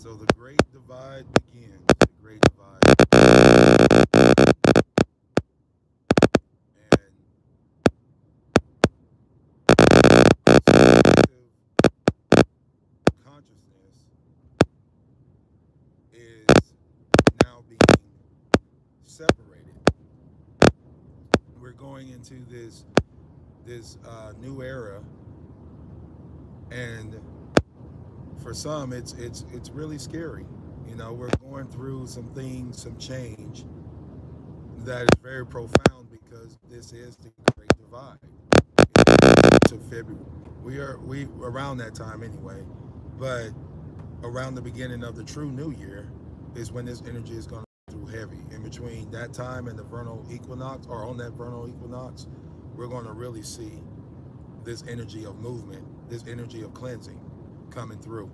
So the great divide begins. The great divide. And our subjective consciousness is now being separated. We're going into this new era, and for some, it's really scary. You know, we're going through some things, some change that is very profound because this is the Great Divide. To February, we around that time anyway, but around the beginning of the true New Year is when this energy is going to go through heavy. In between that time and the vernal equinox, or on that vernal equinox, we're going to really see this energy of movement, this energy of cleansing coming through.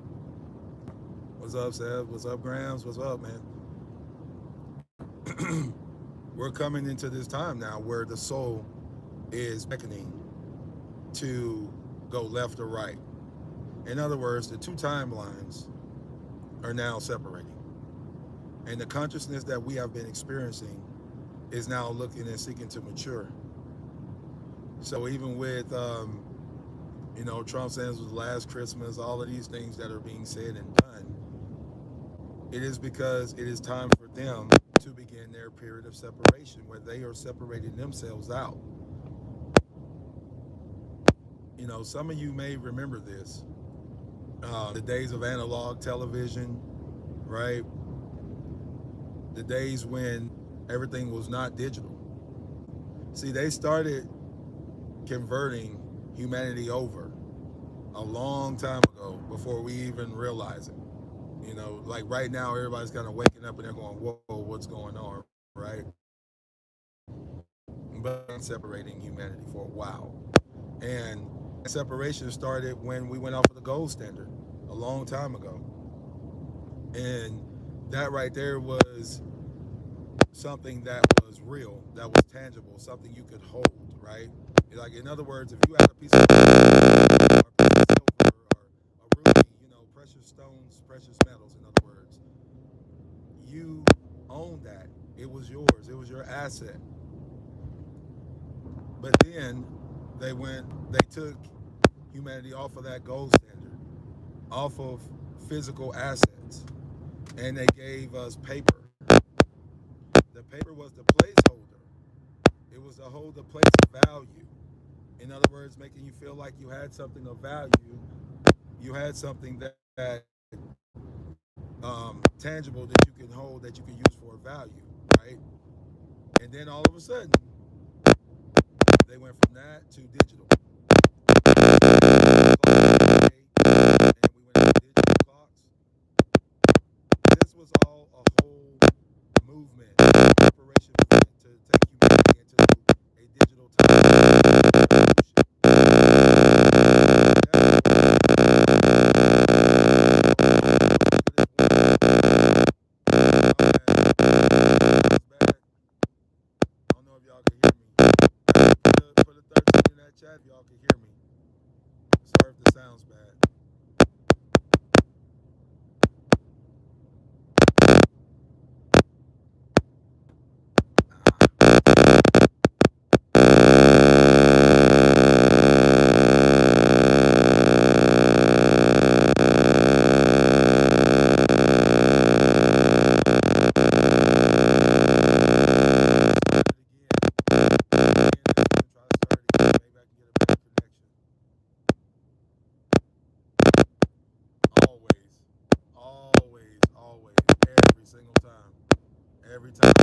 What's up, Seb? What's up, Grams? What's up, man? We're coming into this time now where the soul is beckoning to go left or right. In other words, the two timelines are now separating. And the consciousness that we have been experiencing is now looking and seeking to mature. So even with, Trump saying this was the last Christmas, all of these things that are being said and done, it is because it is time for them to begin their period of separation where they are separating themselves out. You know, some of you may remember this. The days of analog television, right? The days when everything was not digital. See, they started converting humanity over a long time ago before we even realize it. You know, like right now, everybody's kind of waking up and they're going, whoa, what's going on, right? But separating humanity for a while. And separation started when we went off of the gold standard a long time ago. And that right there was something that was real, that was tangible, something you could hold, right? Like, in other words, if you had a piece of gold or a piece of silver or a ruby, precious stones, precious metals, in other words, you owned that. It was yours. It was your asset. But then they took humanity off of that gold standard, off of physical assets, and they gave us paper. The paper was the placeholder. It was to hold the place of value. In other words, making you feel like you had something of value. You had something that tangible that you can hold, that you can use for value, right? And then all of a sudden, they went from that to digital. And we went to digital clocks. This was all a whole movement, preparation movement to take humanity into a digital time. I don't know if y'all can hear me. Put a 13 in that chat if y'all can hear me. Sorry if the sound's bad. Always, always, always, every single time. Every time